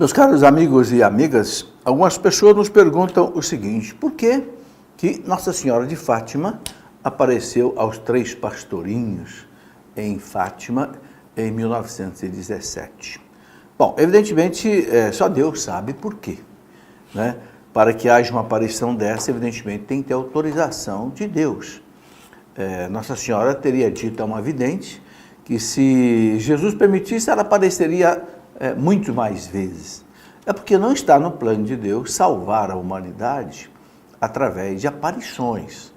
Meus caros amigos e amigas, algumas pessoas nos perguntam o seguinte: por que Nossa Senhora de Fátima apareceu aos 3 pastorinhos em Fátima em 1917? Bom, evidentemente, só Deus sabe por quê, né? Para que haja uma aparição dessa, evidentemente, tem que ter autorização de Deus. Nossa Senhora teria dito a uma vidente que, se Jesus permitisse, ela apareceria muito mais vezes. É porque não está no plano de Deus salvar a humanidade através de aparições.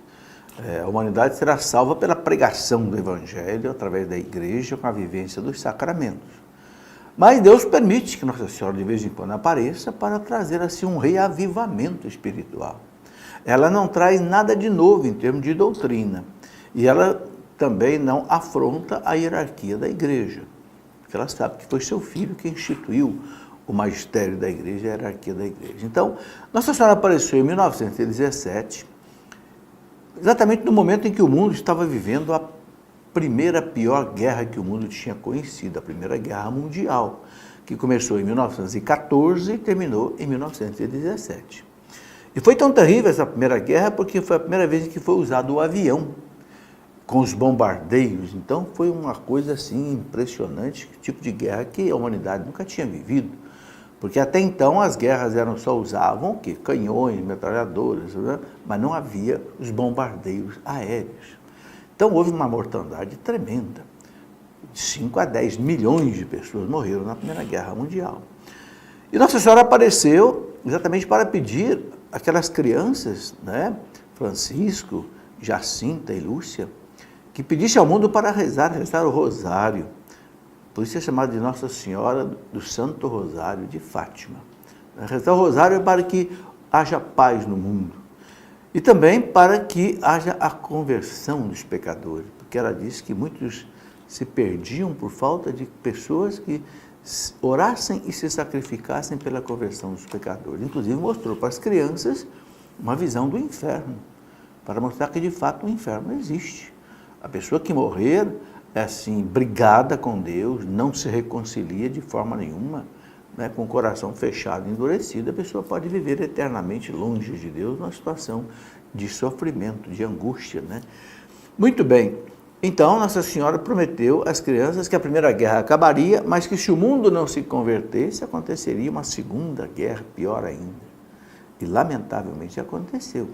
A humanidade será salva pela pregação do Evangelho, através da igreja, com a vivência dos sacramentos. Mas Deus permite que Nossa Senhora de vez em quando apareça para trazer assim um reavivamento espiritual. Ela não traz nada de novo em termos de doutrina. E ela também não afronta a hierarquia da igreja. Porque ela sabe que foi seu filho que instituiu o magistério da igreja e a hierarquia da igreja. Então, Nossa Senhora apareceu em 1917, exatamente no momento em que o mundo estava vivendo a primeira pior guerra que o mundo tinha conhecido, a Primeira Guerra Mundial, que começou em 1914 e terminou em 1917. E foi tão terrível essa Primeira Guerra porque foi a primeira vez em que foi usado o avião com os bombardeios. Então foi uma coisa assim impressionante, tipo de guerra que a humanidade nunca tinha vivido. Porque até então as guerras usavam o quê? Canhões, metralhadoras, né? Mas não havia os bombardeios aéreos. Então houve uma mortandade tremenda. 5 a 10 milhões de pessoas morreram na Primeira Guerra Mundial. E Nossa Senhora apareceu exatamente para pedir aquelas crianças, né? Francisco, Jacinta e Lúcia, que pedisse ao mundo para rezar o rosário. Por isso é chamado de Nossa Senhora do Santo Rosário de Fátima. Rezar o rosário é para que haja paz no mundo. E também para que haja a conversão dos pecadores. Porque ela disse que muitos se perdiam por falta de pessoas que orassem e se sacrificassem pela conversão dos pecadores. Inclusive mostrou para as crianças uma visão do inferno, para mostrar que de fato o inferno existe. A pessoa que morrer é assim, brigada com Deus, não se reconcilia de forma nenhuma, né, com o coração fechado, endurecido, a pessoa pode viver eternamente longe de Deus, numa situação de sofrimento, de angústia, né? Muito bem, então Nossa Senhora prometeu às crianças que a Primeira Guerra acabaria, mas que se o mundo não se convertesse, aconteceria uma Segunda Guerra, pior ainda. E lamentavelmente aconteceu.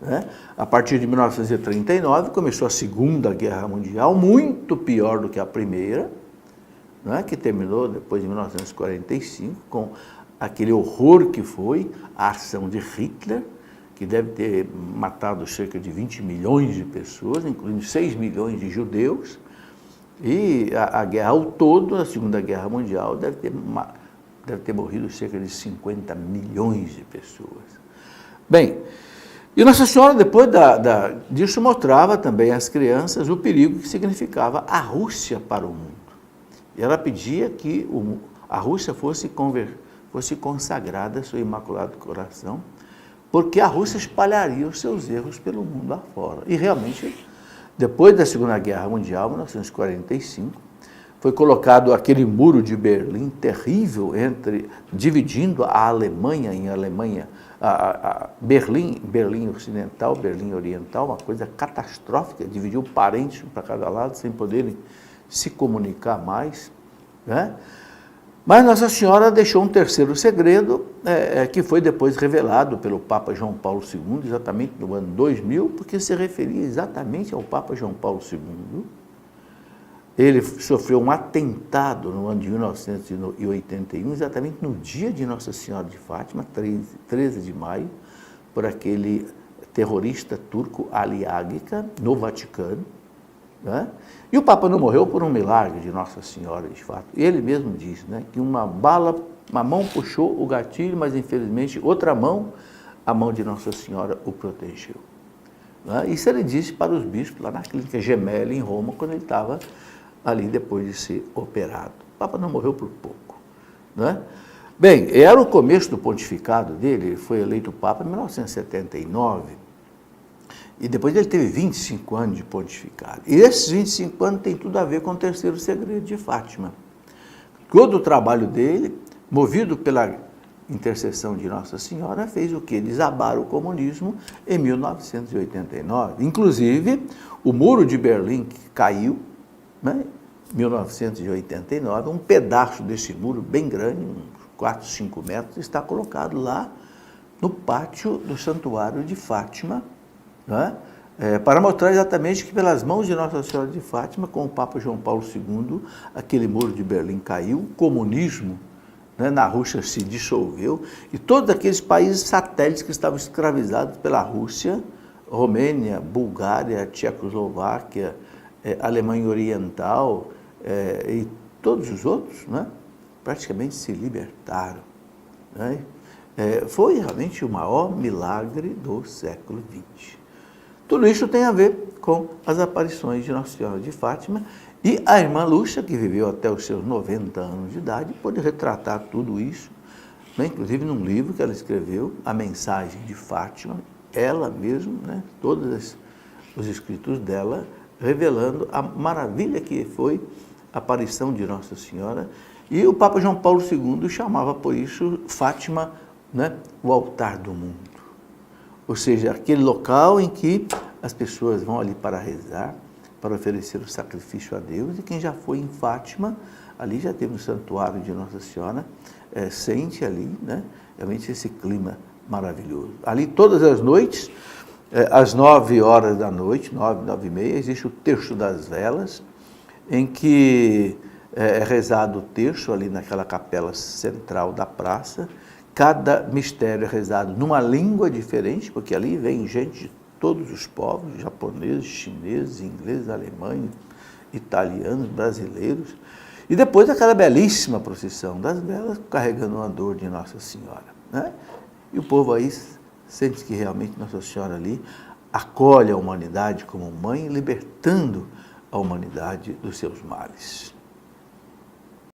Né? A partir de 1939 começou a Segunda Guerra Mundial, muito pior do que a primeira, né? Que terminou depois de 1945 com aquele horror que foi a ação de Hitler, que deve ter matado cerca de 20 milhões de pessoas, incluindo 6 milhões de judeus, e a guerra ao todo, a Segunda Guerra Mundial, deve ter morrido cerca de 50 milhões de pessoas. Bem, e Nossa Senhora, depois disso, mostrava também às crianças o perigo que significava a Rússia para o mundo. E ela pedia que a Rússia fosse consagrada ao seu Imaculado Coração, porque a Rússia espalharia os seus erros pelo mundo afora. E realmente, depois da Segunda Guerra Mundial, 1945, foi colocado aquele muro de Berlim terrível dividindo a Alemanha em Berlim Ocidental, Berlim Oriental, uma coisa catastrófica, dividiu parentes para cada lado, sem poderem se comunicar mais, né? Mas Nossa Senhora deixou um terceiro segredo, que foi depois revelado pelo Papa João Paulo II, exatamente no ano 2000, porque se referia exatamente ao Papa João Paulo II. Ele sofreu um atentado no ano de 1981, exatamente no dia de Nossa Senhora de Fátima, 13 de maio, por aquele terrorista turco Ali Agca, no Vaticano. Né? E o Papa não morreu por um milagre de Nossa Senhora de fato. Ele mesmo disse, né, que uma mão puxou o gatilho, mas infelizmente outra mão, a mão de Nossa Senhora, o protegeu. Né? Isso ele disse para os bispos lá na Clínica Gemelli, em Roma, quando ele estava ali depois de ser operado. O Papa não morreu por pouco. Né? Bem, era o começo do pontificado dele, ele foi eleito Papa em 1979, e depois ele teve 25 anos de pontificado. E esses 25 anos tem tudo a ver com o terceiro segredo de Fátima. Todo o trabalho dele movido pela intercessão de Nossa Senhora, fez o quê? Desabar o comunismo em 1989. Inclusive, o Muro de Berlim que caiu, né, em 1989, um pedaço desse muro bem grande, uns 4, 5 metros, está colocado lá no pátio do Santuário de Fátima, né, para mostrar exatamente que pelas mãos de Nossa Senhora de Fátima, com o Papa João Paulo II, aquele Muro de Berlim caiu, o comunismo, né, na Rússia se dissolveu, e todos aqueles países satélites que estavam escravizados pela Rússia, Romênia, Bulgária, Tchecoslováquia, Alemanha Oriental e todos os outros, né, praticamente se libertaram. Né? Foi realmente o maior milagre do século XX. Tudo isso tem a ver com as aparições de Nossa Senhora de Fátima, e a irmã Lúcia, que viveu até os seus 90 anos de idade, pôde retratar tudo isso, né, inclusive num livro que ela escreveu, A Mensagem de Fátima, ela mesma, né, todos os escritos dela, revelando a maravilha que foi a aparição de Nossa Senhora. E o Papa João Paulo II chamava por isso Fátima, né, o altar do mundo. Ou seja, aquele local em que as pessoas vão ali para rezar, para oferecer o sacrifício a Deus, e quem já foi em Fátima, ali já teve um santuário de Nossa Senhora, sente ali, né, realmente esse clima maravilhoso. Ali todas as noites, às 9 horas da noite, 9, 9 e meia, existe o terço das velas, em que é rezado o terço ali naquela capela central da praça. Cada mistério é rezado numa língua diferente, porque ali vem gente de todos os povos, japoneses, chineses, ingleses, alemães, italianos, brasileiros. E depois aquela belíssima procissão das velas, carregando o andor de Nossa Senhora. Né? E o povo aí sente que realmente Nossa Senhora ali acolhe a humanidade como mãe, libertando a humanidade dos seus males.